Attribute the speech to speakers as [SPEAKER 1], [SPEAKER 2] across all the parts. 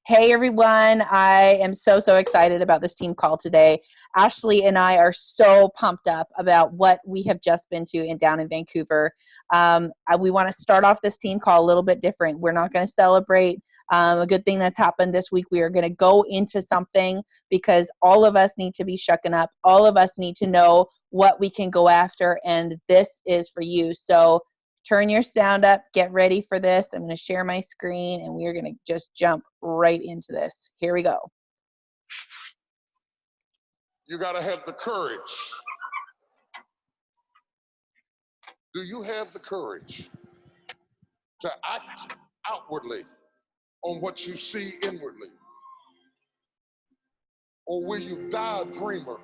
[SPEAKER 1] Hey everyone, I am so excited about this team call today. Ashley and I are so pumped up about what we have just been to down in Vancouver. We want to start off this team call a little bit different. We're not going to celebrate a good thing that's happened this week. We are going to go into something because all of us need to be shucking up. All of us need to know what we can go after, and this is for you. So turn your sound up, get ready for this. I'm going to share my screen and we're going to just jump right into this. Here we go.
[SPEAKER 2] You got to have the courage. Do you have the courage to act outwardly on what you see inwardly? Or will you die a dreamer?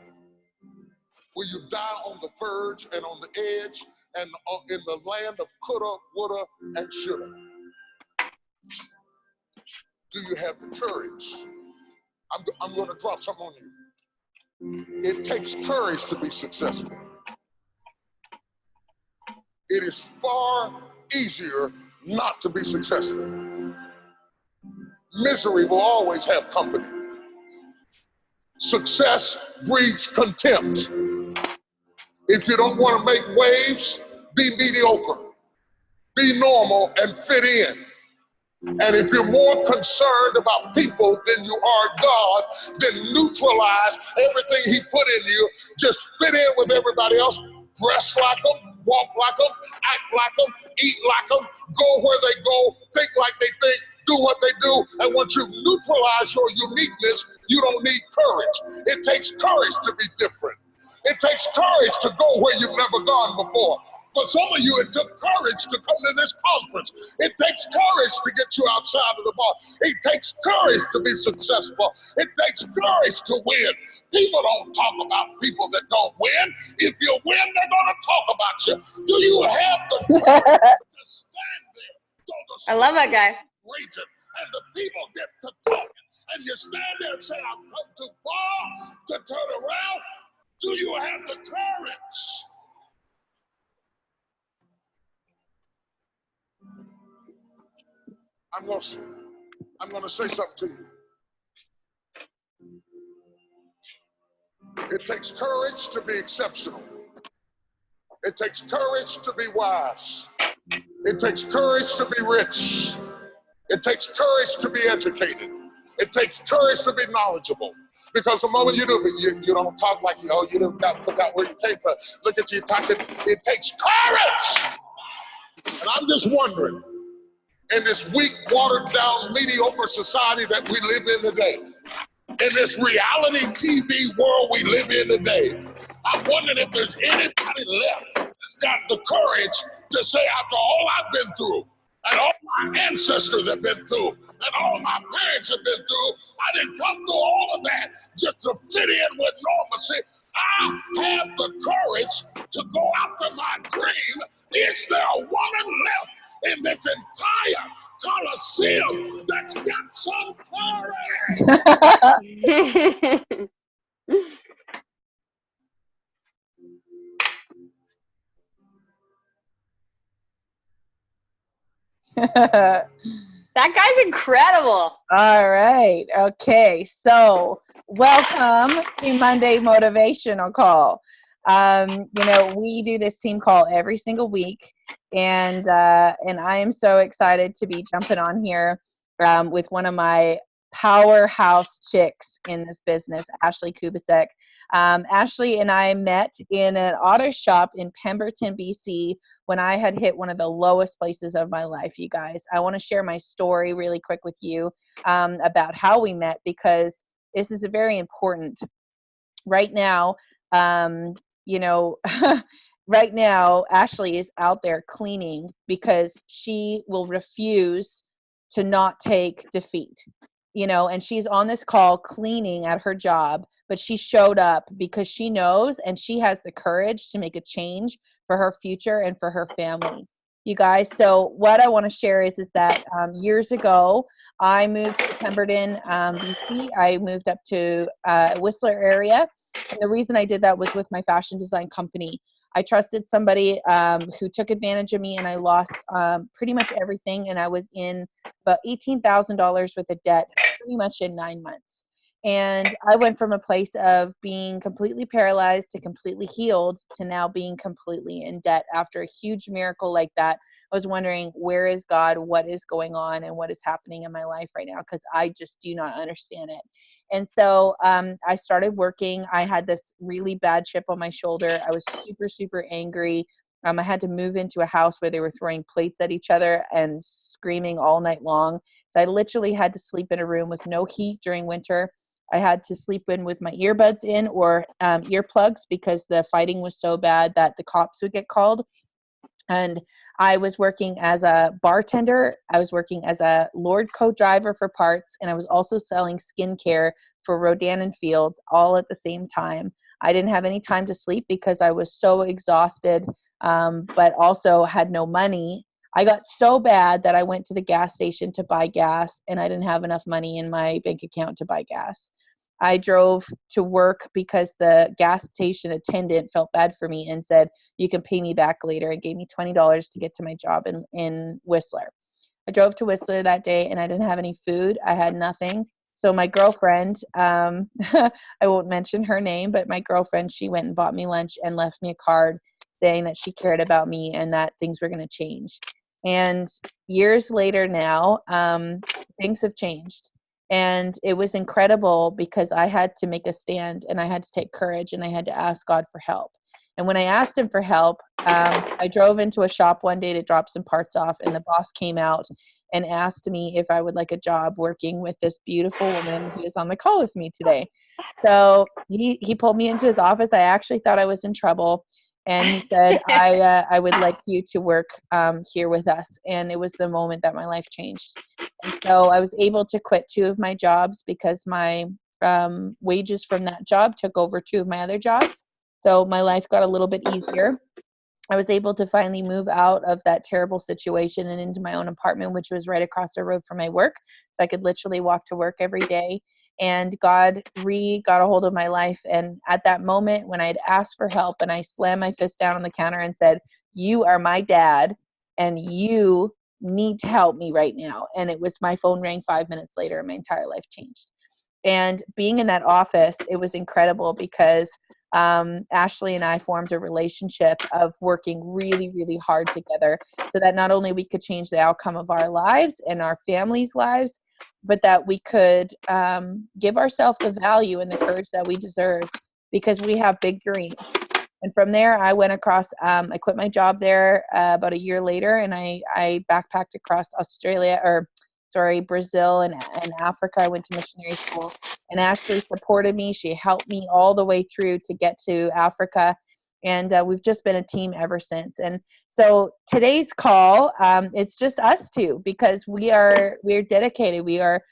[SPEAKER 2] Will you die on the verge and on the edge and in the land of coulda, woulda, and shoulda? Do you have the courage? I'm going to drop something on you. It takes courage to be successful. It is far easier not to be successful. Misery will always have company. Success breeds contempt. If you don't want to make waves, be mediocre. Be normal and fit in. And if you're more concerned about people than you are God, then neutralize everything He put in you. Just fit in with everybody else. Dress like them, walk like them, act like them, eat like them, go where they go, think like they think, do what they do. And once you've neutralized your uniqueness, you don't need courage. It takes courage to be different. It takes courage to go where you've never gone before. For some of you, it took courage to come to this conference. It takes courage to get you outside of the box. It takes courage to be successful. It takes courage to win. People don't talk about people that don't win. If you win, they're going to talk about you. Do you have the courage to stand there?
[SPEAKER 3] I love that guy.
[SPEAKER 2] Reason, and the people get to talking, and you stand there and say, I've come too far to turn around. Do you have the courage? I'm going to say something to you. It takes courage to be exceptional. It takes courage to be wise. It takes courage to be rich. It takes courage to be educated. It takes courage to be knowledgeable. Because the moment you do, you don't talk like, oh, you forgot where you came from. Look at you talking. It takes courage. And I'm just wondering, in this weak, watered down, mediocre society that we live in today, in this reality TV world we live in today, I'm wondering if there's anybody left that's got the courage to say, after all I've been through, and all my ancestors have been through, and all my parents have been through, I didn't come through all of that just to fit in with normalcy. I have the courage to go after my dream. Is there a woman left in this entire Coliseum that's got some courage?
[SPEAKER 3] That guy's incredible.
[SPEAKER 1] All right. Okay. So welcome to Monday Motivational Call. We do this team call every single week, and I am so excited to be jumping on here with one of my powerhouse chicks in this business, Ashley Kubasek. Ashley and I met in an auto shop in Pemberton, BC, when I had hit one of the lowest places of my life, you guys. I want to share my story really quick with you about how we met, because this is very important. Right now, right now, Ashley is out there cleaning because she will refuse to not take defeat. And she's on this call cleaning at her job, but she showed up because she knows and she has the courage to make a change for her future and for her family. You guys, so what I want to share is that years ago, I moved to Pemberton, BC. I moved up to Whistler area. And the reason I did that was with my fashion design company. I trusted somebody who took advantage of me, and I lost pretty much everything. And I was in about $18,000 worth of debt pretty much in 9 months. And I went from a place of being completely paralyzed to completely healed to now being completely in debt after a huge miracle like that. I was wondering, where is God? What is going on? And what is happening in my life right now? Because I just do not understand it. And so I started working. I had this really bad chip on my shoulder. I was super, super angry. I had to move into a house where they were throwing plates at each other and screaming all night long. So I literally had to sleep in a room with no heat during winter. I had to sleep in with my earbuds in or earplugs because the fighting was so bad that the cops would get called. And I was working as a bartender. I was working as a Lord co-driver for parts, and I was also selling skincare for Rodan and Fields all at the same time. I didn't have any time to sleep because I was so exhausted, but also had no money. I got so bad that I went to the gas station to buy gas, and I didn't have enough money in my bank account to buy gas. I drove to work because the gas station attendant felt bad for me and said, "You can pay me back later," and gave me $20 to get to my job in Whistler. I drove to Whistler that day and I didn't have any food. I had nothing. So my girlfriend, I won't mention her name, but my girlfriend, she went and bought me lunch and left me a card saying that she cared about me and that things were going to change. And years later now, things have changed. And it was incredible because I had to make a stand and I had to take courage and I had to ask God for help. And when I asked him for help, I drove into a shop one day to drop some parts off, and the boss came out and asked me if I would like a job working with this beautiful woman who is on the call with me today. So he pulled me into his office. I actually thought I was in trouble. And he said, I would like you to work here with us. And it was the moment that my life changed. And so I was able to quit 2 of my jobs because my wages from that job took over 2 of my other jobs. So my life got a little bit easier. I was able to finally move out of that terrible situation and into my own apartment, which was right across the road from my work. So I could literally walk to work every day. And God got a hold of my life. And at that moment, when I'd asked for help and I slammed my fist down on the counter and said, "You are my dad and you need to help me right now." And it was, my phone rang 5 minutes later and my entire life changed. And being in that office, it was incredible because Ashley and I formed a relationship of working really, really hard together so that not only we could change the outcome of our lives and our families' lives, but that we could give ourselves the value and the courage that we deserved because we have big dreams. And from there, I went across, I quit my job there about a year later, and I backpacked across Brazil and Africa. I went to missionary school, and Ashley supported me. She helped me all the way through to get to Africa, and we've just been a team ever since. And so today's call, it's just us two because we're dedicated. We are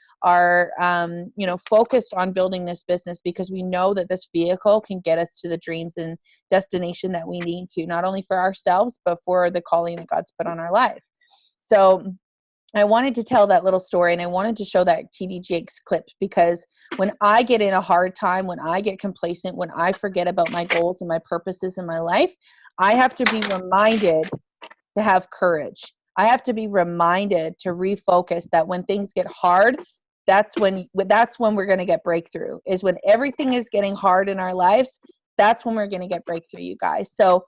[SPEAKER 1] focused on building this business because we know that this vehicle can get us to the dreams and destination that we need to, not only for ourselves, but for the calling that God's put on our life. So I wanted to tell that little story, and I wanted to show that TD Jakes clip because when I get in a hard time, when I get complacent, when I forget about my goals and my purposes in my life, I have to be reminded to have courage. I have to be reminded to refocus that when things get hard, that's when we're going to get breakthrough, is when everything is getting hard in our lives. That's when we're going to get breakthrough, you guys. So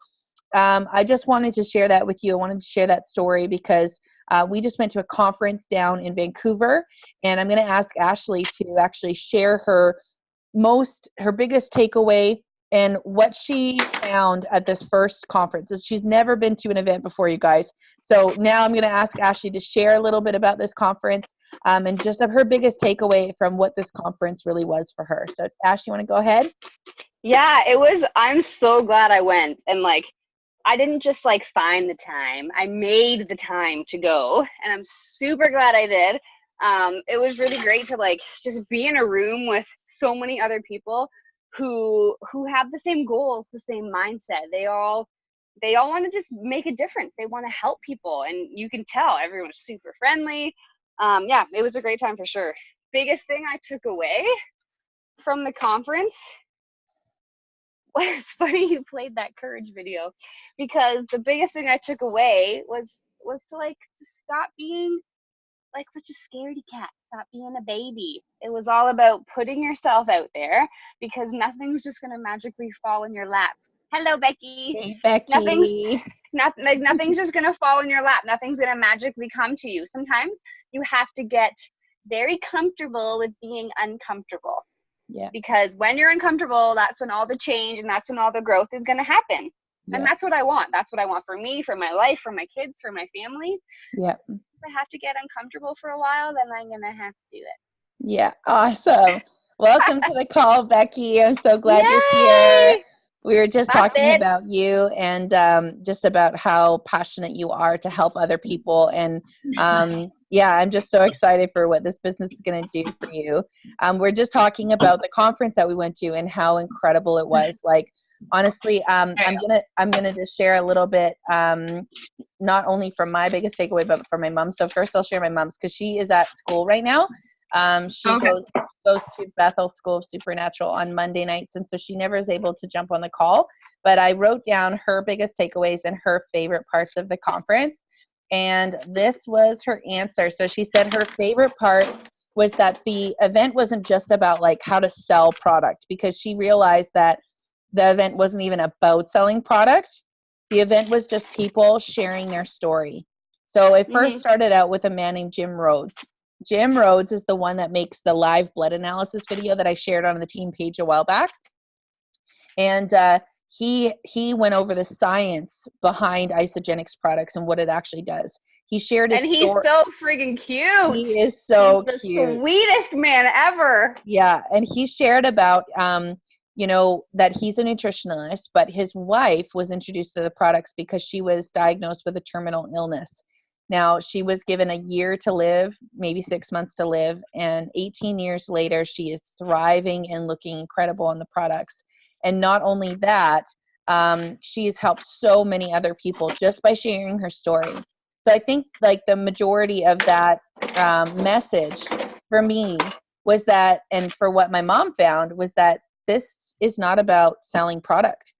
[SPEAKER 1] I just wanted to share that with you. I wanted to share that story because we just went to a conference down in Vancouver, and I'm going to ask Ashley to actually share her biggest takeaway and what she found at this first conference. She's never been to an event before, you guys. So now I'm going to ask Ashley to share a little bit about this conference and just of her biggest takeaway from what this conference really was for her. So Ashley, you want to go ahead?
[SPEAKER 3] Yeah, I'm so glad I went. And I didn't just find the time. I made the time to go, and I'm super glad I did. It was really great to just be in a room with so many other people who have the same goals, the same mindset. They all want to just make a difference. They want to help people, and you can tell everyone's super friendly. Yeah, it was a great time for sure. Biggest thing I took away from the conference, it's funny you played that courage video, because the biggest thing I took away was to stop being like such a scaredy cat. Stop being a baby. It was all about putting yourself out there, because nothing's just going to magically fall in your lap. Hello, Becky.
[SPEAKER 1] Hey, Becky.
[SPEAKER 3] Nothing's just going to fall in your lap. Nothing's going to magically come to you. Sometimes you have to get very comfortable with being uncomfortable.
[SPEAKER 1] Yeah.
[SPEAKER 3] Because when you're uncomfortable, that's when all the change and that's when all the growth is going to happen.
[SPEAKER 1] Yeah.
[SPEAKER 3] And that's what I want. That's what I want for me, for my life, for my kids, for my family.
[SPEAKER 1] Yeah.
[SPEAKER 3] If I have to get uncomfortable for a while, then I'm going to have to do it.
[SPEAKER 1] Yeah. Awesome. Welcome to the call, Becky. I'm so glad
[SPEAKER 3] Yay!
[SPEAKER 1] you're here. We were just
[SPEAKER 3] Love
[SPEAKER 1] talking
[SPEAKER 3] it.
[SPEAKER 1] about you and just about how passionate you are to help other people. And yeah, I'm just so excited for what this business is going to do for you. We're just talking about the conference that we went to and how incredible it was. Like, honestly, I'm gonna just share a little bit, not only from my biggest takeaway, but from my mom. So first, I'll share my mom's because she is at school right now. She goes to Bethel School of Supernatural on Monday nights, and so she never is able to jump on the call. But I wrote down her biggest takeaways and her favorite parts of the conference, and this was her answer. So she said her favorite part was that the event wasn't just about like how to sell product, because she realized that the event wasn't even about selling product. The event was just people sharing their story. So it first started out with a man named Jim Rhodes. Jim Rhodes is the one that makes the live blood analysis video that I shared on the team page a while back. And he went over the science behind Isagenix products and what it actually does. He shared his
[SPEAKER 3] story. And he's so friggin' cute.
[SPEAKER 1] He is so
[SPEAKER 3] he's
[SPEAKER 1] cute.
[SPEAKER 3] The sweetest man ever.
[SPEAKER 1] Yeah, and he shared about you know, that he's a nutritionalist, but his wife was introduced to the products because she was diagnosed with a terminal illness. Now, she was given a year to live, maybe 6 months to live, and 18 years later, she is thriving and looking incredible on the products. And not only that, she's helped so many other people just by sharing her story. So I think like the majority of that message for me was that, and for what my mom found, was that this is not about selling product.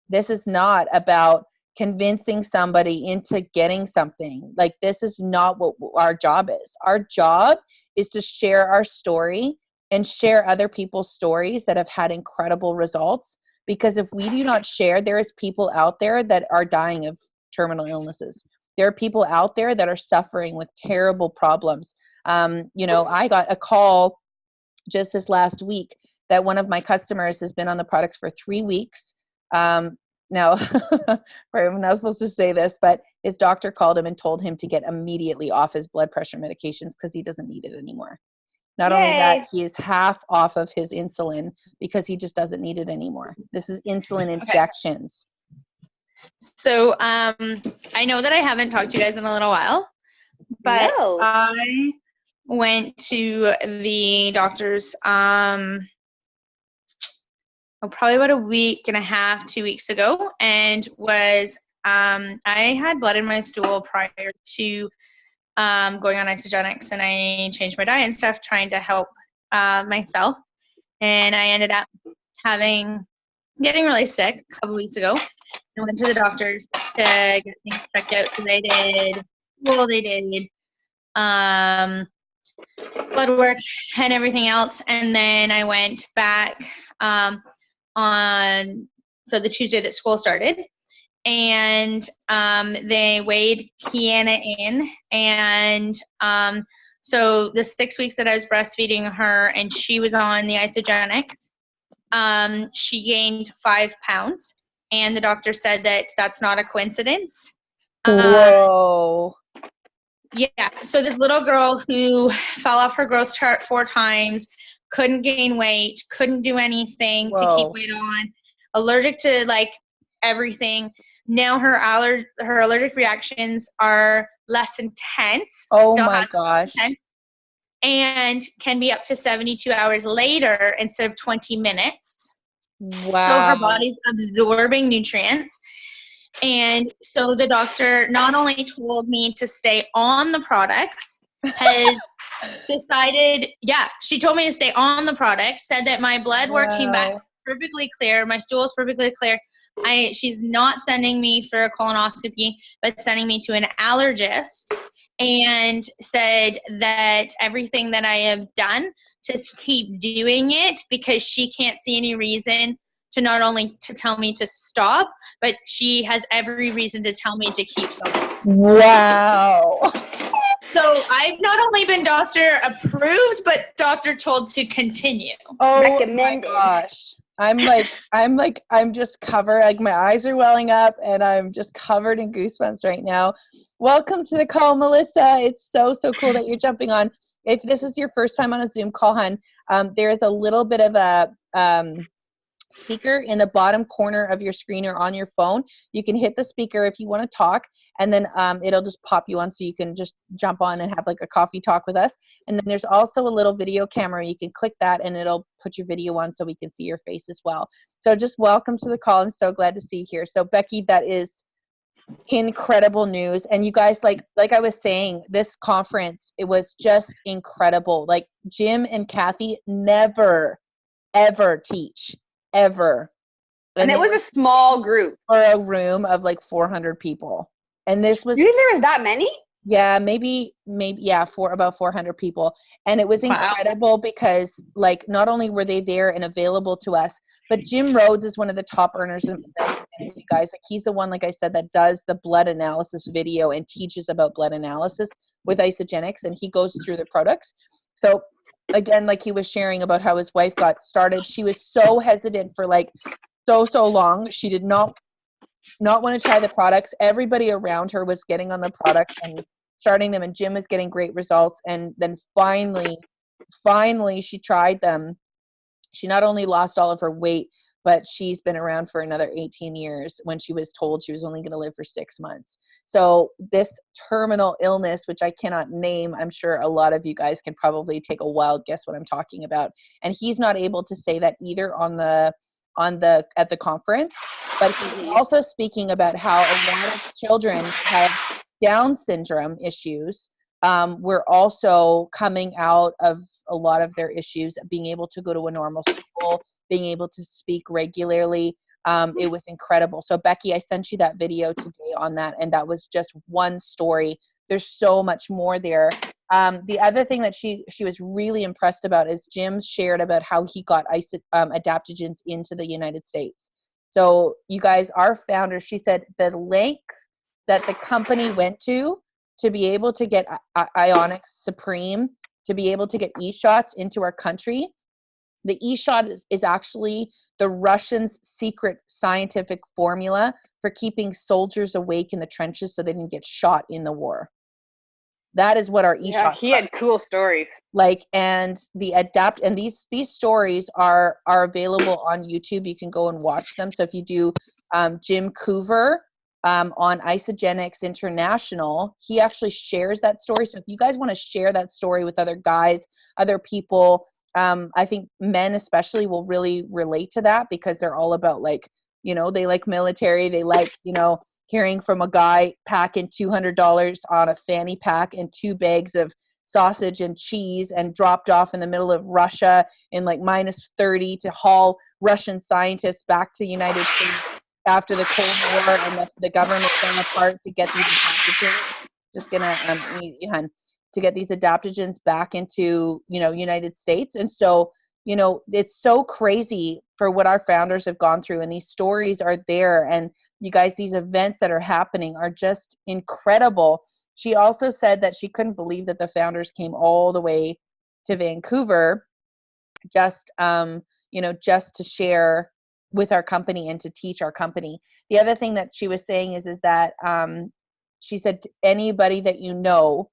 [SPEAKER 1] This is not about convincing somebody into getting something. Like, this is not what our job is. Our job is to share our story and share other people's stories that have had incredible results. Because if we do not share, there is people out there that are dying of terminal illnesses. There are people out there that are suffering with terrible problems. You know, I got a call just this last week that one of my customers has been on the products for 3 weeks. Now, I'm not supposed to say this, but his doctor called him and told him to get immediately off his blood pressure medications because he doesn't need it anymore. Not only that, he is half off of his insulin because he just doesn't need it anymore. This is insulin injections.
[SPEAKER 4] So I know that I haven't talked to you guys in a little while, but I went to the doctor's probably about a week and a half, 2 weeks ago, and was I had blood in my stool prior to going on Isagenix, and I changed my diet and stuff trying to help myself, and I ended up getting really sick a couple weeks ago. I went to the doctors to get things checked out. So they did blood work and everything else, and then I went back on the Tuesday that school started, and they weighed Kiana in, and so the 6 weeks that I was breastfeeding her and she was on the Isagenix, she gained 5 pounds, and the doctor said that that's not a coincidence.
[SPEAKER 1] Whoa.
[SPEAKER 4] Yeah, so this little girl who fell off her growth chart 4 times, couldn't gain weight, couldn't do anything to keep weight on, allergic to like everything. Now her allergic reactions are less intense.
[SPEAKER 1] Oh my gosh.
[SPEAKER 4] And can be up to 72 hours later instead of 20 minutes.
[SPEAKER 1] Wow.
[SPEAKER 4] So her body's absorbing nutrients. And so the doctor not only told me to stay on the products, has decided, she told me to stay on the product, said that my blood work came back perfectly clear, my stool is perfectly clear, She's not sending me for a colonoscopy, but sending me to an allergist, and said that everything that I have done to keep doing it, because she can't see any reason to not only to tell me to stop, but she has every reason to tell me to keep going.
[SPEAKER 1] Wow.
[SPEAKER 4] So I've not only been doctor approved, but doctor told to continue.
[SPEAKER 1] Oh
[SPEAKER 3] Recommended.
[SPEAKER 1] my gosh. I'm just covered, like my eyes are welling up and I'm just covered in goosebumps right now. Welcome to the call, Melissa. It's so cool that you're jumping on. If this is your first time on a Zoom call, hon, there is a little bit of a speaker in the bottom corner of your screen or on your phone. You can hit the speaker if you want to talk, and then it'll just pop you on so you can just jump on and have like a coffee talk with us. And then there's also a little video camera. You can click that and it'll put your video on so we can see your face as well. So just welcome to the call. I'm so glad to see you here. So Becky, that is incredible news. And you guys, like I was saying, this conference, it was just incredible. Like Jim and Kathy never, ever teach, ever.
[SPEAKER 3] And it was a small group.
[SPEAKER 1] For a room of like 400 people. And this was,
[SPEAKER 3] You think there was that many?
[SPEAKER 1] yeah, maybe, yeah, for about 400 people. And it was incredible because like, not only were they there and available to us, but Jim Rhodes is one of the top earners in you guys. Like he's the one, like I said, that does the blood analysis video and teaches about blood analysis with Isagenix, and he goes through the products. So again, like he was sharing about how his wife got started, she was so hesitant for like so long. She did not want to try the products. Everybody around her was getting on the products and starting them, and Jim was getting great results. And then finally she tried them. She not only lost all of her weight, but she's been around for another 18 years when she was told she was only going to live for 6 months. So this terminal illness, which I cannot name, I'm sure a lot of you guys can probably take a wild guess what I'm talking about. And he's not able to say that either at the conference, but he's also speaking about how a lot of children have Down syndrome issues. We're also coming out of a lot of their issues, being able to go to a normal school, being able to speak regularly. It was incredible. So Becky, I sent you that video today on that, and that was just one story. There's so much more there. The other thing that she was really impressed about is Jim shared about how he got adaptogens into the United States. So you guys, our founder, she said the length that the company went to be able to get Ionix Supreme, to be able to get e-shots into our country. The e-shot is actually the Russians' secret scientific formula for keeping soldiers awake in the trenches so they didn't get shot in the war. That is what our e-shot.
[SPEAKER 3] Yeah, he had cool stories.
[SPEAKER 1] Like, and these stories are available on YouTube. You can go and watch them. So if you do Jim Coover on Isagenix International, he actually shares that story. So if you guys want to share that story with other guys, other people, I think men especially will really relate to that, because they're all about, like, you know, they like military, they like, you know, hearing from a guy packing $200 on a fanny pack and 2 bags of sausage and cheese and dropped off in the middle of Russia in like -30 to haul Russian scientists back to the United States after the Cold War, and the government fell apart to get these adaptogens. Just gonna to get these adaptogens back into, you know, United States. And so, you know, it's so crazy for what our founders have gone through, and these stories are there. And you guys, these events that are happening are just incredible. She also said that she couldn't believe that the founders came all the way to Vancouver just, you know, just to share with our company and to teach our company. The other thing that she was saying is that she said to anybody that you know,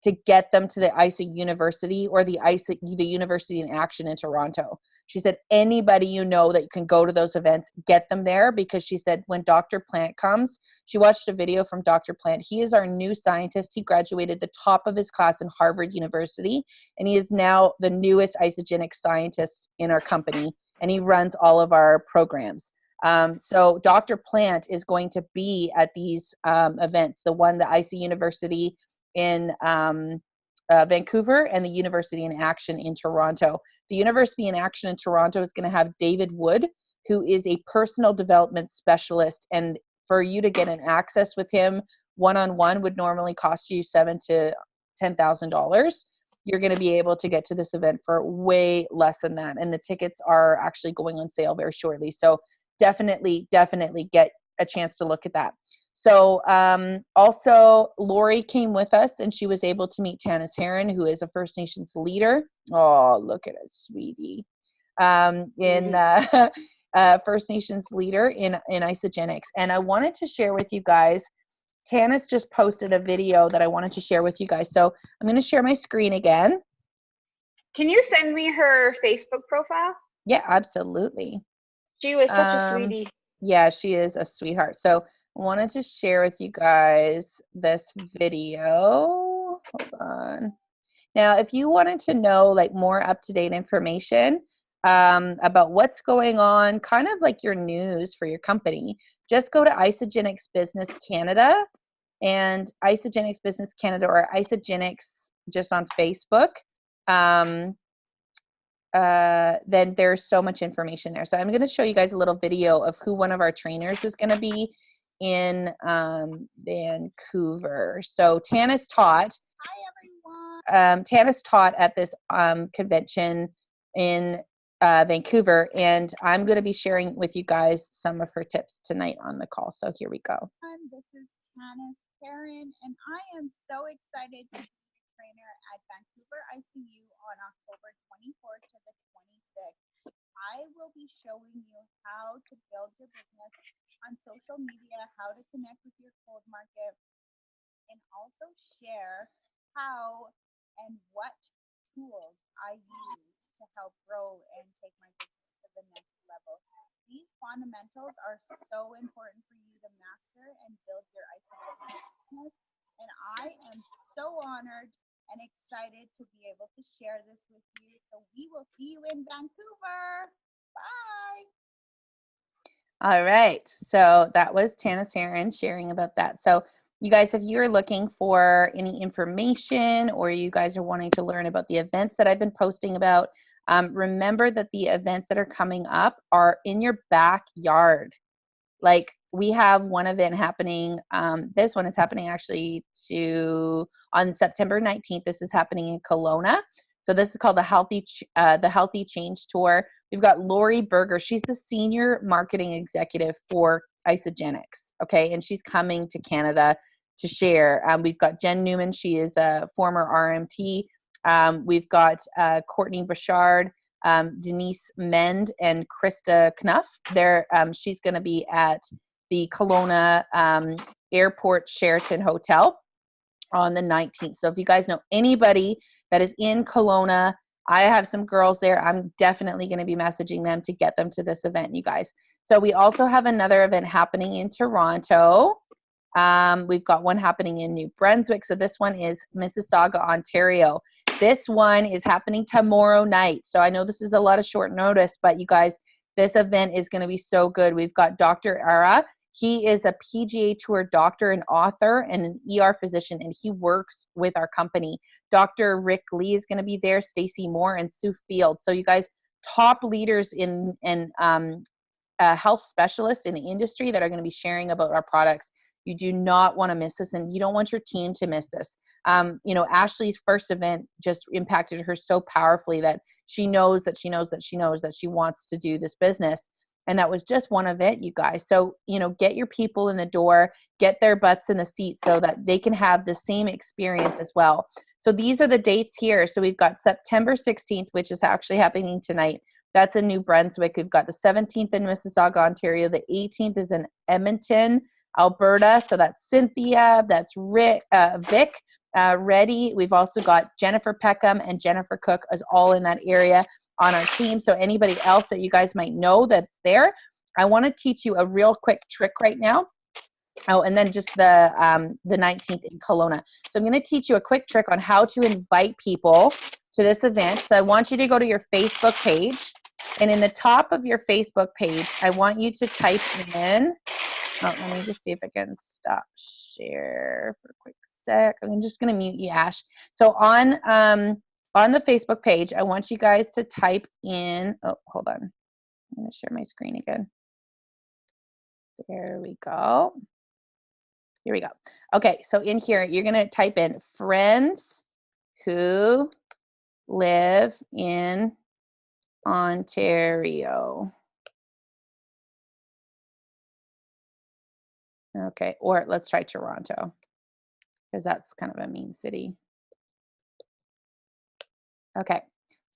[SPEAKER 1] to get them to the ISA University or the University in Action in Toronto. She said anybody you know that can go to those events, get them there, because she said when Dr. Plant comes, she watched a video from Dr. Plant. He is our new scientist. He graduated the top of his class in Harvard University, and he is now the newest Isagenix scientist in our company, and he runs all of our programs. So Dr. Plant is going to be at these events, the ISA University in Vancouver and the University in Action in Toronto. The University in Action in Toronto is going to have David Wood, who is a personal development specialist. And for you to get an access with him one-on-one would normally cost you $7,000 to $10,000. You're going to be able to get to this event for way less than that. And the tickets are actually going on sale very shortly. So definitely get a chance to look at that. So also Lori came with us, and she was able to meet Tanis Heron, who is a First Nations leader. Oh, look at it, sweetie. First Nations leader in Isagenix. And I wanted to share with you guys, Tanis just posted a video that I wanted to share with you guys. So I'm going to share my screen again.
[SPEAKER 3] Can you send me her Facebook profile?
[SPEAKER 1] Yeah, absolutely.
[SPEAKER 3] She was such a sweetie.
[SPEAKER 1] Yeah, she is a sweetheart. So I wanted to share with you guys this video. Hold on. Now, if you wanted to know like more up-to-date information about what's going on, kind of like your news for your company, just go to Isagenix Business Canada and Isagenix Business Canada, or Isagenix just on Facebook. Then there's so much information there. So I'm going to show you guys a little video of who one of our trainers is going to be in Vancouver. So Tanis taught. Hi, everyone. Tanis taught at this convention in Vancouver, and I'm going to be sharing with you guys some of her tips tonight on the call. So here we go.
[SPEAKER 5] This is Tanis Heron, and I am so excited to be the trainer at Vancouver ICU on October 24th to the 26th. I will be showing you how to build your business on social media, how to connect with your cold market, and also share how and what tools I use to help grow and take my business to the next level. These fundamentals are so important for you to master and build your business. And I am so honored and excited to be able to share this with you. So we will see you in Vancouver. Bye.
[SPEAKER 1] All right. So that was Tanis Heron sharing about that. So you guys, if you're looking for any information, or you guys are wanting to learn about the events that I've been posting about, remember that the events that are coming up are in your backyard. Like, we have one event happening. This one is happening actually on September 19th. This is happening in Kelowna. So this is called the Healthy Change Tour. We've got Lori Berger. She's the senior marketing executive for Isagenix. Okay, and she's coming to Canada to share. We've got Jen Newman. She is a former RMT. We've got Courtney Bouchard, Denise Mend, and Krista Knuff. She's going to be at the Kelowna Airport Sheraton Hotel on the 19th. So if you guys know anybody that is in Kelowna, I have some girls there. I'm definitely going to be messaging them to get them to this event, you guys. So we also have another event happening in Toronto. We've got one happening in New Brunswick. So this one is Mississauga, Ontario. This one is happening tomorrow night. So I know this is a lot of short notice, but you guys, this event is going to be so good. We've got Dr. Ara. He is a PGA Tour doctor and author and an ER physician, and he works with our company. Dr. Rick Lee is going to be there, Stacy Moore, and Sue Field. So you guys, top leaders in health specialists in the industry that are going to be sharing about our products. You do not want to miss this, and you don't want your team to miss this. Ashley's first event just impacted her so powerfully that she knows that she wants to do this business. And that was just one of it, you guys. So, get your people in the door, get their butts in the seat so that they can have the same experience as well. So these are the dates here. So we've got September 16th, which is actually happening tonight. That's in New Brunswick. We've got the 17th in Mississauga, Ontario. The 18th is in Edmonton, Alberta. So that's Cynthia, that's Vic, Reddy. We've also got Jennifer Peckham and Jennifer Cook is all in that area on our team. So anybody else that you guys might know that's there, I want to teach you a real quick trick right now. Oh, and then just the 19th in Kelowna. So I'm going to teach you a quick trick on how to invite people to this event. So I want you to go to your Facebook page, and in the top of your Facebook page, I want you to type in, let me just see if I can stop share for a quick sec. I'm just going to mute you, Ash. So on the Facebook page, I want you guys to type in, hold on. I'm going to share my screen again. There we go. Here we go. Okay, so in here, you're going to type in friends who live in Ontario. Okay, or let's try Toronto, because that's kind of a mean city. Okay,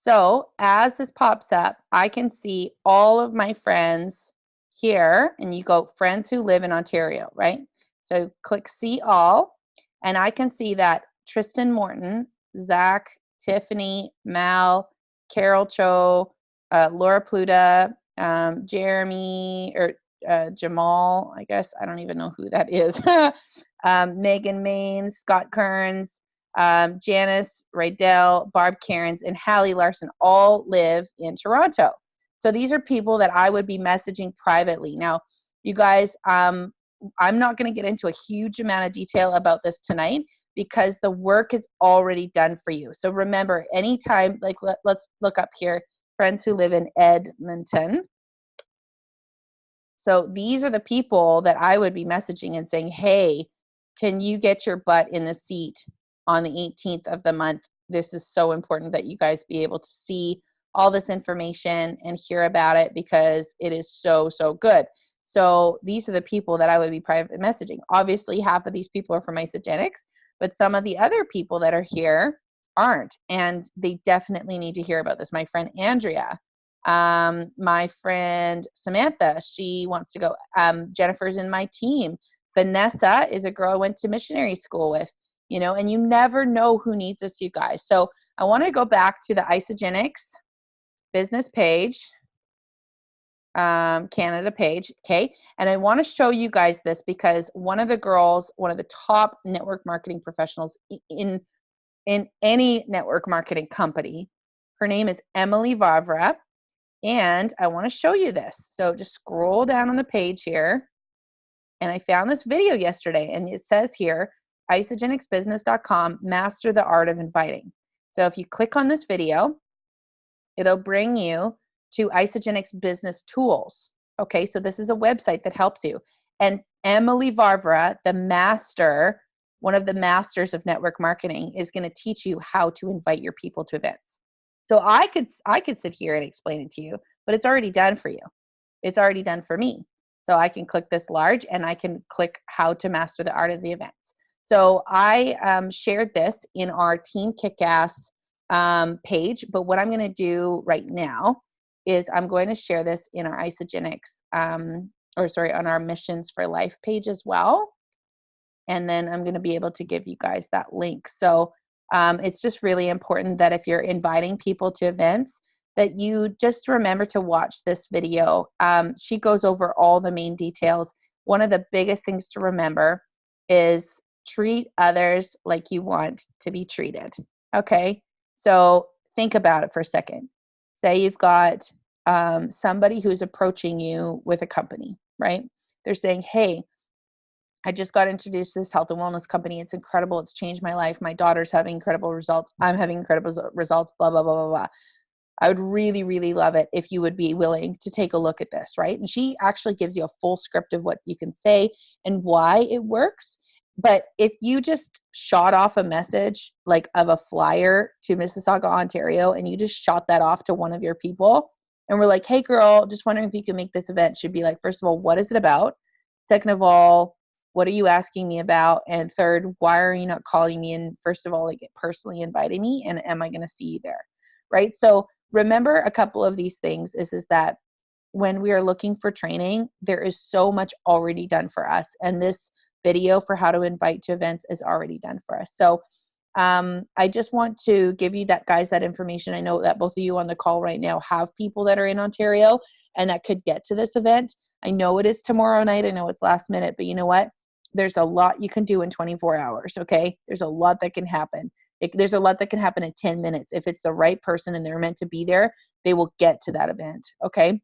[SPEAKER 1] so as this pops up, I can see all of my friends here, and you go friends who live in Ontario, right? So click see all, and I can see that Tristan Morton, Zach, Tiffany, Mal, Carol Cho, Laura Pluta, Jeremy, or Jamal, I guess. I don't even know who that is. Megan Maines, Scott Kearns, Janice Raydell, Barb Cairns, and Hallie Larson all live in Toronto. So these are people that I would be messaging privately. Now, you guys, I'm not going to get into a huge amount of detail about this tonight because the work is already done for you. So remember, anytime, like let's look up here, friends who live in Edmonton. So these are the people that I would be messaging and saying, hey, can you get your butt in the seat on the 18th of the month? This is so important that you guys be able to see all this information and hear about it because it is so, so good. So these are the people that I would be private messaging. Obviously, half of these people are from Isogenics, but some of the other people that are here aren't, and they definitely need to hear about this. My friend Andrea, my friend Samantha, she wants to go. Jennifer's in my team. Vanessa is a girl I went to missionary school with, you know, and you never know who needs this, you guys. So I want to go back to the Isogenics business page, Canada page, okay? And I want to show you guys this because one of the girls, one of the top network marketing professionals in any network marketing company, her name is Emily Vavra. And I want to show you this. So just scroll down on the page here. And I found this video yesterday, and it says here, isogenicsbusiness.com, master the art of inviting. So if you click on this video, it'll bring you to Isogenics Business Tools. Okay, so this is a website that helps you. And Emily Vavra, the master, one of the masters of network marketing, is going to teach you how to invite your people to events. So I could sit here and explain it to you, but it's already done for you. It's already done for me. So I can click this large and I can click how to master the art of the events. So I shared this in our Team Kickass page, but what I'm going to do right now is I'm going to share this in our Isogenics, on our Missions for Life page as well. And then I'm going to be able to give you guys that link. So it's just really important that if you're inviting people to events, that you just remember to watch this video. She goes over all the main details. One of the biggest things to remember is treat others like you want to be treated. Okay? So think about it for a second. Say you've got somebody who's approaching you with a company, right? They're saying, hey, I just got introduced to this health and wellness company. It's incredible. It's changed my life. My daughter's having incredible results. I'm having incredible results, blah, blah, blah, blah, blah. I would really, really love it if you would be willing to take a look at this, right? And she actually gives you a full script of what you can say and why it works. But if you just shot off a message like of a flyer to Mississauga, Ontario, and you just shot that off to one of your people and we're like, hey girl, just wondering if you can make this event, should be like, first of all, what is it about? Second of all, what are you asking me about? And third, why are you not calling me and first of all, like personally inviting me? And am I going to see you there? Right? So remember a couple of these things is that when we are looking for training, there is so much already done for us. And this video for how to invite to events is already done for us. So I just want to give you that information. I know that both of you on the call right now have people that are in Ontario and that could get to this event. I know it is tomorrow night. I know it's last minute, but you know what? There's a lot you can do in 24 hours, okay? There's a lot that can happen. There's a lot that can happen in 10 minutes. If it's the right person and they're meant to be there, they will get to that event, okay?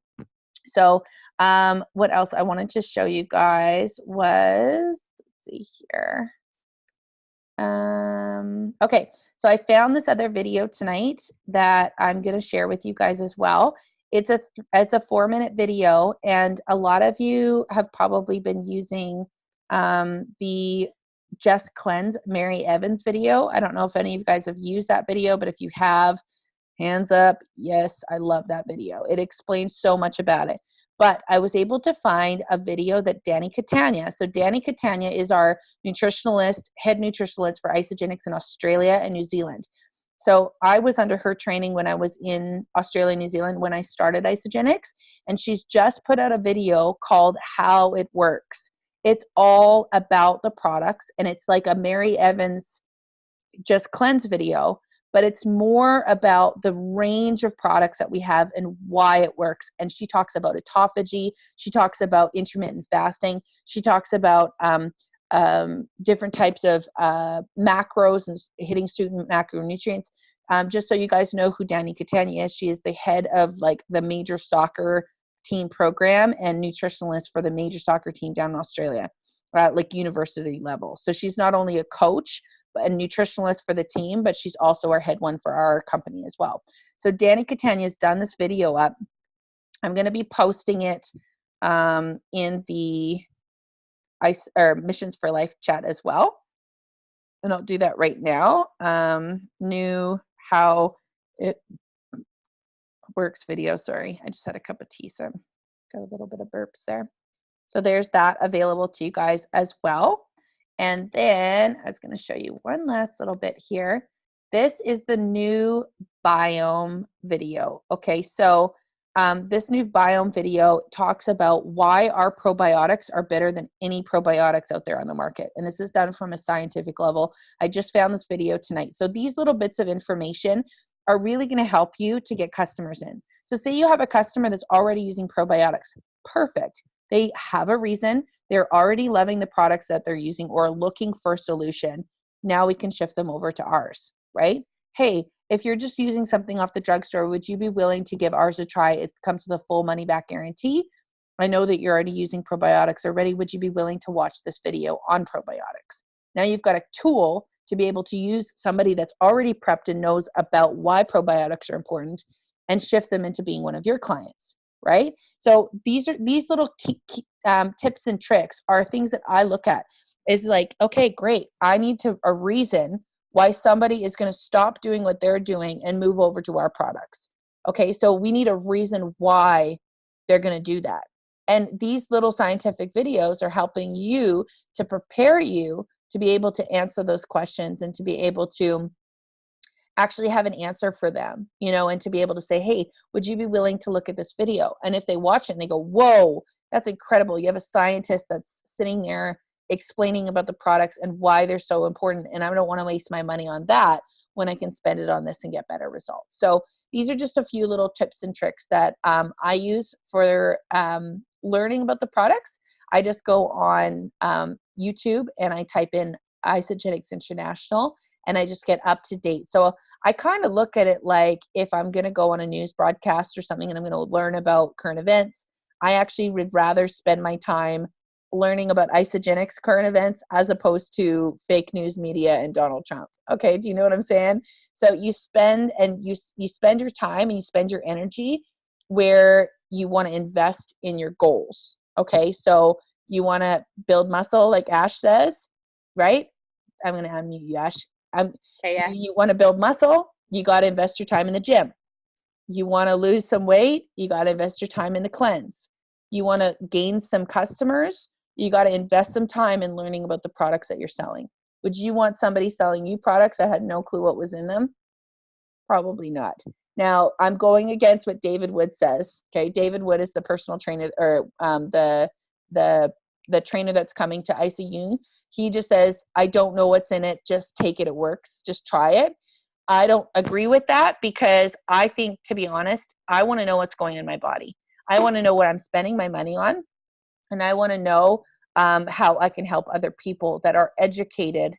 [SPEAKER 1] So what else I wanted to show you guys was, let's see here. Okay, so I found this other video tonight that I'm going to share with you guys as well. It's a 4-minute video, and a lot of you have probably been using the Just Cleanse Mary Evans video. I don't know if any of you guys have used that video, but if you have, hands up. Yes, I love that video. It explains so much about it. But I was able to find a video that Danny Catania, so Danny Catania is our nutritionalist, head nutritionalist for Isagenix in Australia and New Zealand. So I was under her training when I was in Australia and New Zealand when I started Isagenix, and she's just put out a video called How It Works. It's all about the products, and it's like a Mary Evans Just Cleanse video, but it's more about the range of products that we have and why it works. And she talks about autophagy. She talks about intermittent fasting. She talks about different types of macros and hitting student macronutrients. Just so you guys know who Danny Catania is, she is the head of like the major soccer team program and nutritionalist for the major soccer team down in Australia, like university level. So she's not only a coach, a nutritionalist for the team, but she's also our head one for our company as well. So Danny Catania has done this video up. I'm going to be posting it in the Missions for Life chat as well. And I'll do that right now. New How It Works video. Sorry, I just had a cup of tea, so I got a little bit of burps there. So there's that available to you guys as well. And then I was going to show you one last little bit here. This is the new biome video. Okay, so this new biome video talks about why our probiotics are better than any probiotics out there on the market. And this is done from a scientific level. I just found this video tonight. So these little bits of information are really going to help you to get customers in. So say you have a customer that's already using probiotics. Perfect. They have a reason. They're already loving the products that they're using or looking for a solution. Now we can shift them over to ours, right? Hey, if you're just using something off the drugstore, would you be willing to give ours a try? It comes with a full money back guarantee. I know that you're already using probiotics already. Would you be willing to watch this video on probiotics? Now you've got a tool to be able to use somebody that's already prepped and knows about why probiotics are important and shift them into being one of your clients, right? So these little tips and tricks are things that I look at. Is like, okay, great. I need a reason why somebody is going to stop doing what they're doing and move over to our products. Okay, so we need a reason why they're going to do that. And these little scientific videos are helping you to prepare you to be able to answer those questions and to be able to actually have an answer for them, you know, and to be able to say, hey, would you be willing to look at this video? And if they watch it and they go, whoa, that's incredible. You have a scientist that's sitting there explaining about the products and why they're so important. And I don't want to waste my money on that when I can spend it on this and get better results. So these are just a few little tips and tricks that I use for learning about the products. I just go on YouTube and I type in Isagenix International and I just get up to date. So I kind of look at it like if I'm going to go on a news broadcast or something and I'm going to learn about current events, I actually would rather spend my time learning about Isagenix current events as opposed to fake news media and Donald Trump. Okay, do you know what I'm saying? So you spend your time and you spend your energy where you want to invest in your goals. Okay, so you want to build muscle like Ash says, right? I'm going to unmute you, Ash. You want to build muscle, you got to invest your time in the gym. You want to lose some weight, you got to invest your time in the cleanse. You want to gain some customers, you got to invest some time in learning about the products that you're selling. Would you want somebody selling you products that had no clue what was in them? Probably not. Now, I'm going against what David Wood says. Okay, David Wood is the personal trainer, or the trainer that's coming to ICU. He just says, I don't know what's in it. Just take it. It works. Just try it. I don't agree with that because I think, to be honest, I want to know what's going in my body. I want to know what I'm spending my money on. And I want to know how I can help other people that are educated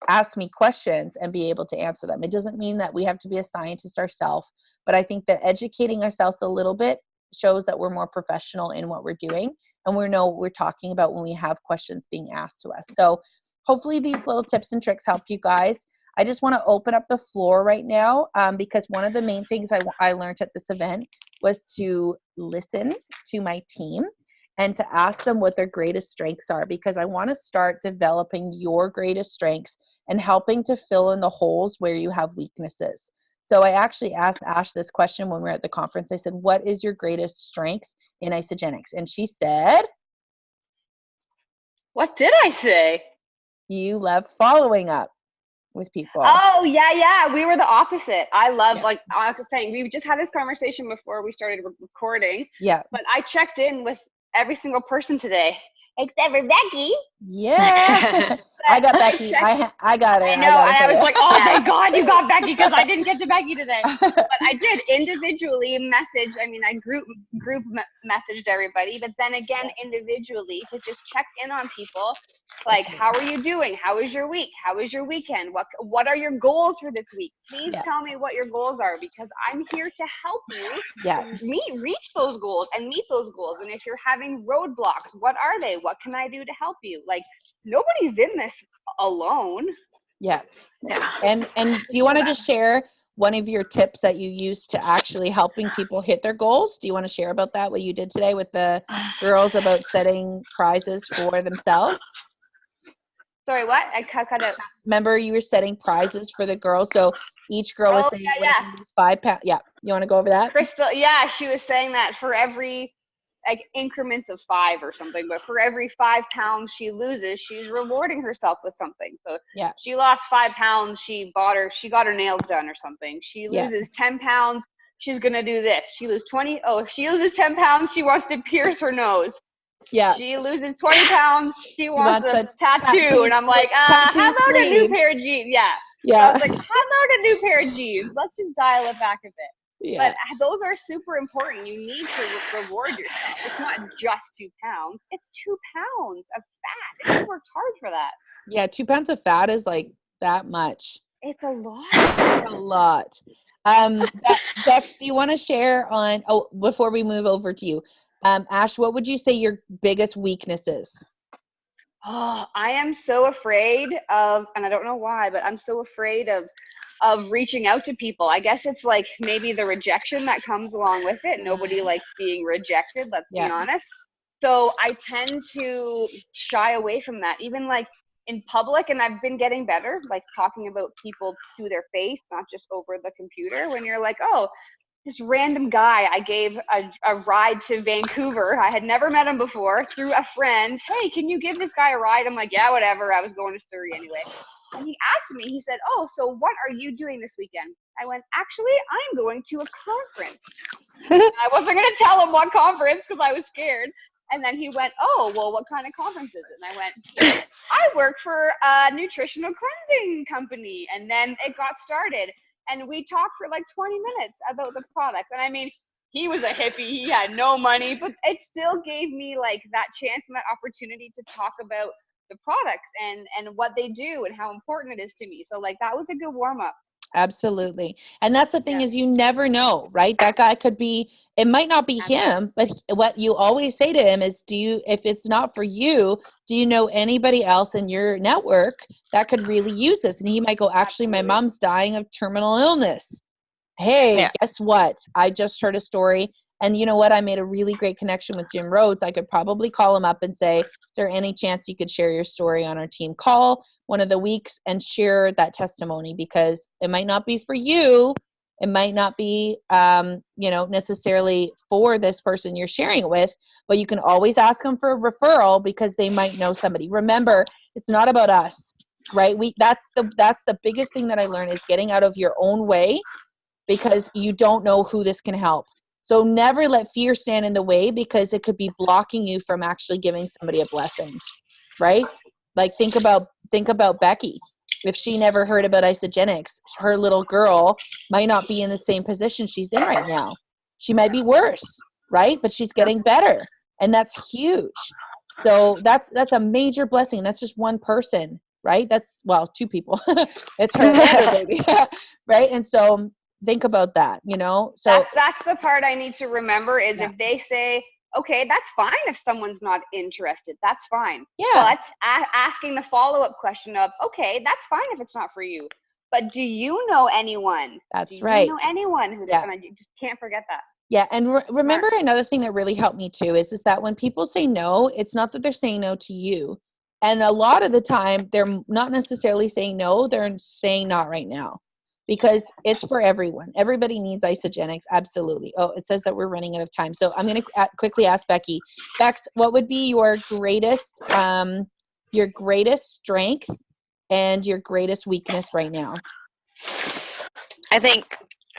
[SPEAKER 1] ask me questions and be able to answer them. It doesn't mean that we have to be a scientist ourselves, but I think that educating ourselves a little bit shows that we're more professional in what we're doing and we know what we're talking about when we have questions being asked to us. So hopefully these little tips and tricks help you guys. I just want to open up the floor right now because one of the main things I learned at this event was to listen to my team and to ask them what their greatest strengths are, because I want to start developing your greatest strengths and helping to fill in the holes where you have weaknesses. So I actually asked Ash this question when we were at the conference. I said, what is your greatest strength in Isogenics? And she said,
[SPEAKER 3] what did I say?
[SPEAKER 1] You love following up with people.
[SPEAKER 3] Oh, yeah. We were the opposite. I love, like I was saying, we just had this conversation before we started recording.
[SPEAKER 1] Yeah.
[SPEAKER 3] But I checked in with every single person today, except for Becky.
[SPEAKER 1] Yeah. I got Becky. I got her.
[SPEAKER 3] I know. I was like, oh, thank God you got Becky, because I didn't get to Becky today. But I did individually message. I mean, I group messaged everybody, but then again, individually to just check in on people. Like, how are you doing? How was your week? How was your weekend? What are your goals for this week? Please tell me what your goals are, because I'm here to help you reach those goals and meet those goals. And if you're having roadblocks, what are they? What can I do to help you? Like, nobody's in this alone.
[SPEAKER 1] Yeah. And do you want to just share one of your tips that you use to actually helping people hit their goals? Do you want to share about that, what you did today with the girls about setting prizes for themselves?
[SPEAKER 3] Sorry, what? I cut out.
[SPEAKER 1] Remember you were setting prizes for the girls, so each girl was saying £5. Yeah, you want to go over that?
[SPEAKER 3] Crystal, she was saying that for every like increments of 5 or something, but for every 5 pounds she loses, she's rewarding herself with something. So she lost 5 pounds, she got her nails done or something. She loses 10 pounds, she's gonna do this. She loses 10 pounds, she wants to pierce her nose.
[SPEAKER 1] Yeah.
[SPEAKER 3] She loses 20 pounds, she wants a tattoo. And I'm like, how about a new pair of jeans? Yeah. So I was like, how about a new pair of jeans? Let's just dial it back a bit. Yeah. But those are super important. You need to reward yourself. It's not just 2 pounds. It's 2 pounds of fat. And you worked hard for that.
[SPEAKER 1] Yeah, 2 pounds of fat is like that much.
[SPEAKER 3] It's a lot.
[SPEAKER 1] It's a lot. Bex, do you want to share on, before we move over to you, Ash, what would you say your biggest weakness is?
[SPEAKER 3] Oh, I am so afraid of, and I don't know why, but I'm so afraid of reaching out to people. I guess it's like maybe the rejection that comes along with it. Nobody likes being rejected, let's be honest. So I tend to shy away from that, even like in public, and I've been getting better, like talking about people to their face, not just over the computer. When you're like, oh, this random guy I gave a ride to Vancouver. I had never met him before, through a friend. Hey, can you give this guy a ride? I'm like, yeah, whatever. I was going to Surrey anyway. And he asked me, he said, oh, so what are you doing this weekend? I went, actually, I'm going to a conference. I wasn't going to tell him what conference because I was scared. And then he went, oh, well, what kind of conference is it? And I went, I work for a nutritional cleansing company. And then it got started. And we talked for like 20 minutes about the product. And I mean, he was a hippie. He had no money, but it still gave me like that chance and that opportunity to talk about the products and what they do and how important it is to me. So like that was a good warm up.
[SPEAKER 1] Absolutely. And that's the thing is you never know, right? That guy could be, it might not be him, but what you always say to him is, if it's not for you, do you know anybody else in your network that could really use this? And he might go, actually, my mom's dying of terminal illness. Hey, guess what? I just heard a story. And you know what? I made a really great connection with Jim Rhodes. I could probably call him up and say, is there any chance you could share your story on our team call one of the weeks and share that testimony? Because it might not be for you. It might not be, necessarily for this person you're sharing it with, but you can always ask them for a referral because they might know somebody. Remember, it's not about us, right? That's the biggest thing that I learned is getting out of your own way, because you don't know who this can help. So never let fear stand in the way, because it could be blocking you from actually giving somebody a blessing, right? Like think about Becky. If she never heard about Isogenics, her little girl might not be in the same position she's in right now. She might be worse, right? But she's getting better, and that's huge. So that's a major blessing. That's just one person, right? That's, well, 2 people. It's her and her baby, right? And so think about that, so
[SPEAKER 3] that's the part I need to remember is if they say, okay, that's fine if someone's not interested, that's fine, but asking the follow-up question of, okay, that's fine if it's not for you, But do you know anyone?
[SPEAKER 1] That's
[SPEAKER 3] do
[SPEAKER 1] right.
[SPEAKER 3] you know anyone who
[SPEAKER 1] Yeah.
[SPEAKER 3] you just can't forget that.
[SPEAKER 1] Yeah, and remember another thing that really helped me too is that when people say no, it's not that they're saying no to you. And a lot of the time, they're not necessarily saying no, they're saying not right now. Because it's for everyone. Everybody needs isogenics, absolutely. Oh, it says that we're running out of time. So I'm going to quickly ask Becky. Bex, what would be your greatest strength and your greatest weakness right now?
[SPEAKER 4] I think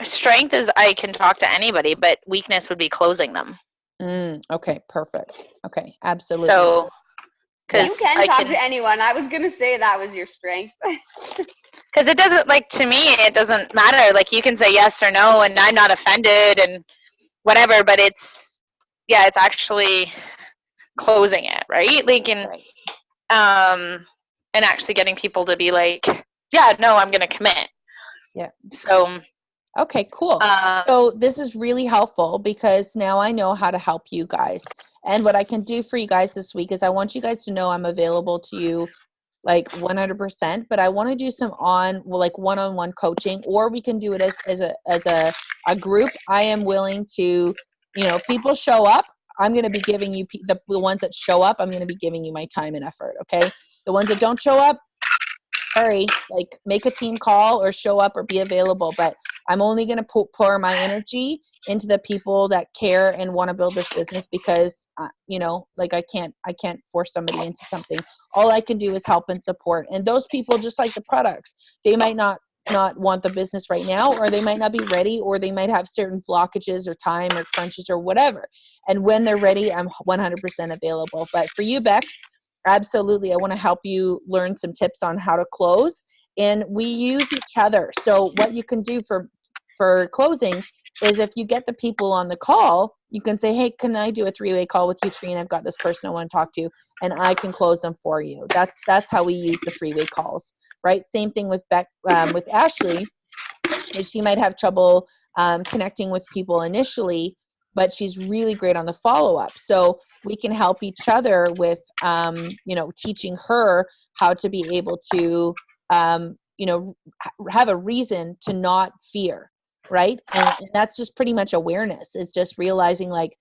[SPEAKER 4] strength is I can talk to anybody, but weakness would be closing them.
[SPEAKER 1] Okay, perfect. Okay, absolutely.
[SPEAKER 4] So,
[SPEAKER 3] you can talk to anyone. I was going to say that was your strength.
[SPEAKER 4] Because it doesn't, like, to me, it doesn't matter. Like, you can say yes or no, and I'm not offended and whatever, but it's actually closing it, right? Like, and actually getting people to be like, yeah, no, I'm going to commit.
[SPEAKER 1] Yeah.
[SPEAKER 4] So.
[SPEAKER 1] Okay, cool. So this is really helpful because now I know how to help you guys. And what I can do for you guys this week is I want you guys to know I'm available to you like 100%, but I want to do some one-on-one coaching, or we can do it as a group. I am willing to, if people show up, I'm going to be giving you the ones that show up, I'm going to be giving you my time and effort, okay? The ones that don't show up, hurry, like make a team call or show up or be available, but I'm only going to pour my energy into the people that care and want to build this business because, like I can't force somebody into something. All I can do is help and support. And those people, just like the products, they might not want the business right now, or they might not be ready, or they might have certain blockages or time or crunches or whatever. And when they're ready, I'm 100% available. But for you, Bex, absolutely, I want to help you learn some tips on how to close. And we use each other. So what you can do for closing is if you get the people on the call, you can say, hey, can I do a 3-way call with you, Trina? I've got this person I want to talk to, and I can close them for you. That's how we use the 3-way calls, right? Same thing with with Ashley. She might have trouble connecting with people initially, but she's really great on the follow-up. So we can help each other with, teaching her how to be able to, have a reason to not fear, right? And that's just pretty much awareness. It's just realizing like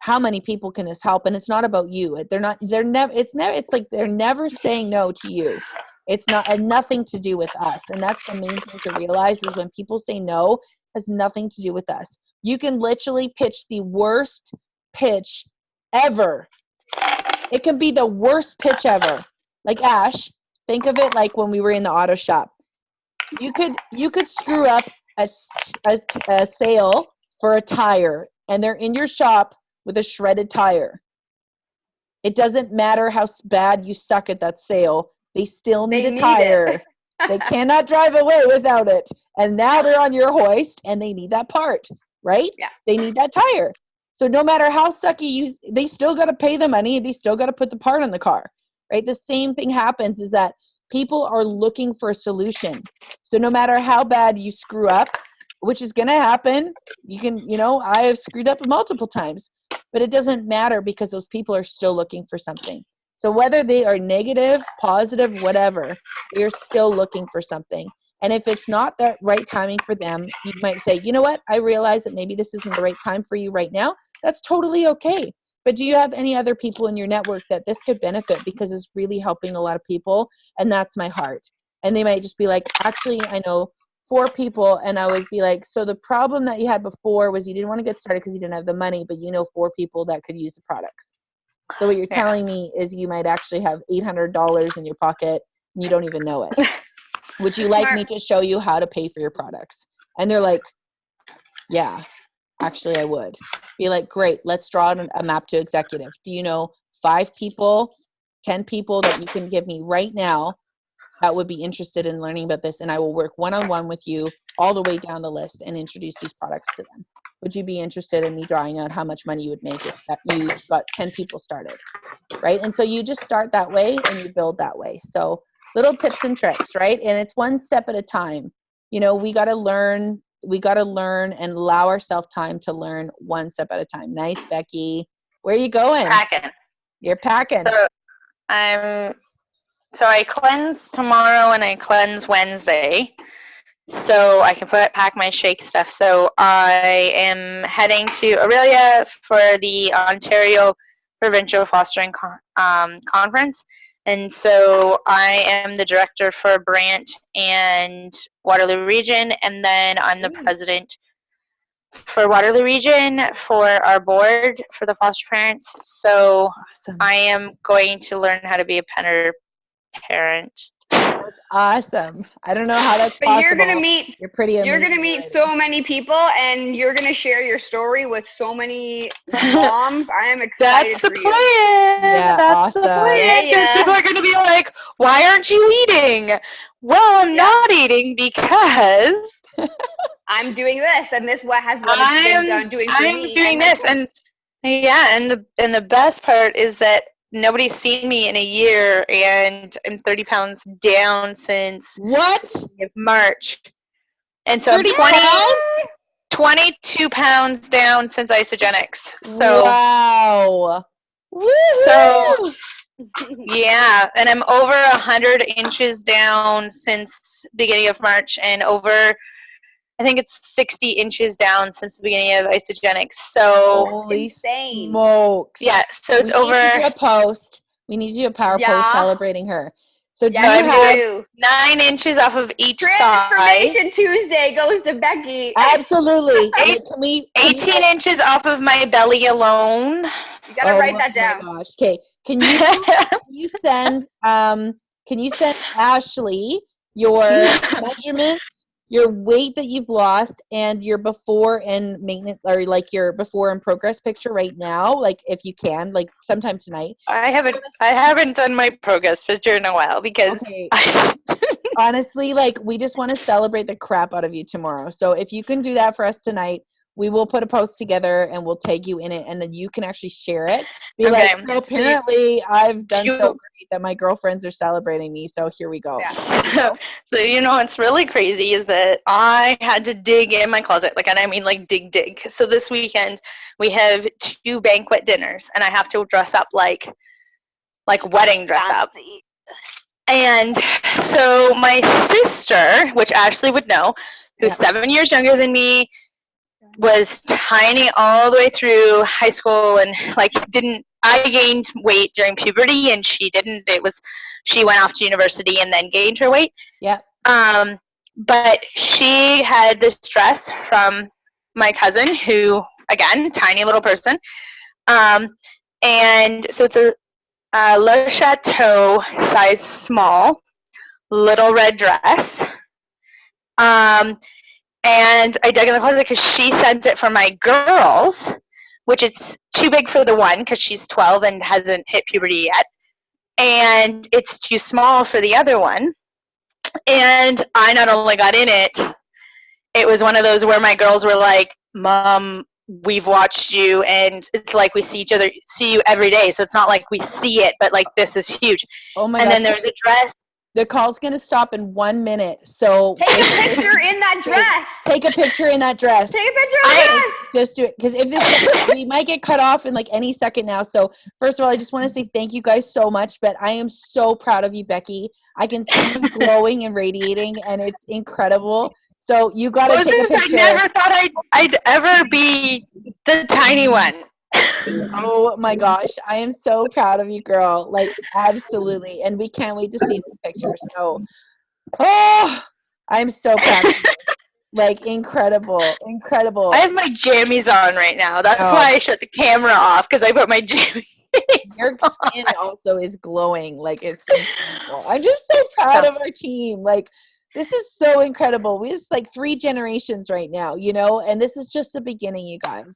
[SPEAKER 1] how many people can this help, and it's not about you. It's like they're never saying no to you. It's nothing to do with us. And that's the main thing to realize is when people say no, it has nothing to do with us. You can literally pitch the worst pitch ever. It can be the worst pitch ever. Like Ash, think of it like when we were in the auto shop. You could screw up a sale for a tire, and they're in your shop with a shredded tire. It doesn't matter how bad you suck at that sale. They still need a tire. They cannot drive away without it. And now they're on your hoist and they need that part, right?
[SPEAKER 3] Yeah.
[SPEAKER 1] They need that tire. So no matter how sucky they still got to pay the money. They still got to put the part on the car, right? The same thing happens is that people are looking for a solution. So no matter how bad you screw up, which is going to happen, I have screwed up multiple times. But it doesn't matter because those people are still looking for something. So whether they are negative, positive, whatever, they're still looking for something. And if it's not that right timing for them, you might say, you know what, I realize that maybe this isn't the right time for you right now. That's totally okay. But do you have any other people in your network that this could benefit because it's really helping a lot of people? And that's my heart. And they might just be like, actually, I know 4 people, and I would be like, so the problem that you had before was you didn't want to get started because you didn't have the money, but 4 people that could use the products. So what you're telling me is you might actually have $800 in your pocket and you don't even know it. Would you like me to show you how to pay for your products? And they're like, yeah, actually I would. Be like, great, let's draw a map to executive. Do you know 5 people, 10 people that you can give me right now that would be interested in learning about this, and I will work one-on-one with you all the way down the list and introduce these products to them. Would you be interested in me drawing out how much money you would make if you got 10 people started, right? And so you just start that way and you build that way. So little tips and tricks, right? And it's one step at a time. We got to learn and allow ourselves time to learn one step at a time. Nice, Becky. Where are you going?
[SPEAKER 4] Packing.
[SPEAKER 1] You're packing.
[SPEAKER 4] So I cleanse tomorrow and I cleanse Wednesday. so I can pack my shake stuff. So I am heading to Aurelia for the Ontario Provincial Fostering Conference. And so I am the director for Brant and Waterloo Region, and then I'm the president for Waterloo Region for our board for the foster parents. So
[SPEAKER 1] Awesome.
[SPEAKER 4] I am going to learn how to be a parent.
[SPEAKER 1] Awesome. I don't know how that's
[SPEAKER 3] But
[SPEAKER 1] possible.
[SPEAKER 3] you're gonna meet.
[SPEAKER 1] You're pretty amazing.
[SPEAKER 3] You're gonna meet so many people, and you're gonna share your story with so many moms. I am excited.
[SPEAKER 4] That's the
[SPEAKER 3] for
[SPEAKER 4] plan.
[SPEAKER 1] Yeah,
[SPEAKER 4] That's the
[SPEAKER 1] awesome.
[SPEAKER 4] plan. Because people are gonna be like, "Why aren't you eating?" Well, I'm not eating because
[SPEAKER 3] I'm doing this, and this what has what it's been doing for me.
[SPEAKER 4] I'm doing this, and the best part is that nobody's seen me in a year, and I'm 30 pounds down since
[SPEAKER 1] What?
[SPEAKER 4] March, and so I'm 22 pounds down since Isogenics. So
[SPEAKER 1] wow.
[SPEAKER 4] So yeah, and I'm over 100 inches down since beginning of March, and over, I think it's 60 inches down since the beginning of Isogenics. So
[SPEAKER 1] holy
[SPEAKER 3] insane.
[SPEAKER 1] smokes.
[SPEAKER 4] Yeah, so it's over.
[SPEAKER 1] We need to do a post. We need to do a power post celebrating her. So do you
[SPEAKER 4] have 9 inches off of each thigh.
[SPEAKER 3] Transformation Tuesday goes to Becky.
[SPEAKER 1] Absolutely.
[SPEAKER 4] 18 inches off of my belly alone.
[SPEAKER 3] You gotta write that down.
[SPEAKER 1] Oh my gosh. Okay. Can you send Ashley your measurements, your weight that you've lost, and your before and maintenance, or like your before and progress picture right now, like if you can, like sometime tonight.
[SPEAKER 4] I haven't done my progress picture in a while because
[SPEAKER 1] honestly, like we just want to celebrate the crap out of you tomorrow. So if you can do that for us tonight, we will put a post together and we'll tag you in it, and then you can actually share it. Be like, so apparently I've done so great that my girlfriends are celebrating me, so here we go.
[SPEAKER 4] Yeah. So you know what's really crazy is that I had to dig in my closet, and I mean dig. So this weekend we have 2 banquet dinners, and I have to dress up like wedding dress up. And so my sister, which Ashley would know, who's 7 years younger than me, was tiny all the way through high school, and I gained weight during puberty and she didn't. She went off to university and then gained her weight.
[SPEAKER 1] Yeah.
[SPEAKER 4] But she had this dress from my cousin, who, again, tiny little person. And so it's a Le Chateau size small little red dress. And I dug in the closet because she sent it for my girls, which it's too big for the one because she's 12 and hasn't hit puberty yet. And it's too small for the other one. And I not only got in it, it was one of those where my girls were like, Mom, we've watched you, and it's like we see you every day. So it's not like we see it, but this is huge.
[SPEAKER 1] Oh my
[SPEAKER 4] God. And then
[SPEAKER 1] there's
[SPEAKER 4] a dress.
[SPEAKER 1] The call's going to stop in 1 minute, so...
[SPEAKER 3] Take a picture in that dress!
[SPEAKER 1] Take a picture in that dress.
[SPEAKER 3] Take a picture in that dress!
[SPEAKER 1] Just do it, because we might get cut off in any second now. So first of all, I just want to say thank you guys so much, but I am so proud of you, Becky. I can see you glowing and radiating, and it's incredible. So you got to take a picture.
[SPEAKER 4] I never thought I'd ever be the tiny one.
[SPEAKER 1] Oh my gosh, I am so proud of you, girl. Absolutely. And we can't wait to see the picture. So, I'm so proud of you. Incredible. I
[SPEAKER 4] have my jammies on right now. That's why I shut the camera off, because I put my jammies
[SPEAKER 1] Your skin also is glowing. It's incredible. I'm just so proud of our team. This is so incredible. We just 3 generations right now, and this is just the beginning, you guys.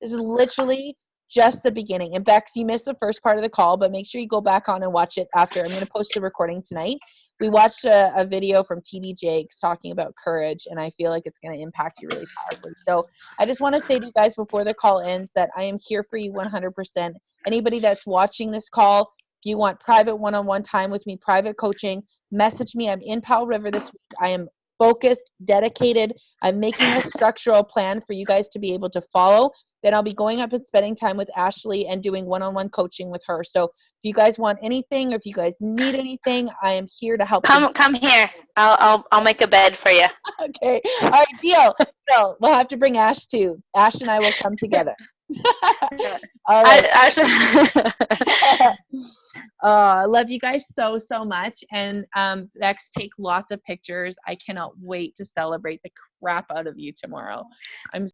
[SPEAKER 1] This is literally just the beginning. And Bex, you missed the first part of the call, but make sure you go back on and watch it after. I'm going to post a recording tonight. We watched a video from TD Jakes talking about courage, and I feel like it's going to impact you really powerfully. So I just want to say to you guys before the call ends that I am here for you 100%. Anybody that's watching this call, if you want private one-on-one time with me, private coaching, message me. I'm in Powell River this week. I am focused, dedicated. I'm making a structural plan for you guys to be able to follow. Then I'll be going up and spending time with Ashley and doing one-on-one coaching with her. So if you guys want anything, or if you guys need anything, I am here to help.
[SPEAKER 4] Come here. I'll make a bed for you.
[SPEAKER 1] Okay. All right, deal. So we'll have to bring Ash too. Ash and I will come together. All right. I love you guys so much. And Bex, take lots of pictures. I cannot wait to celebrate the crap out of you tomorrow. I'm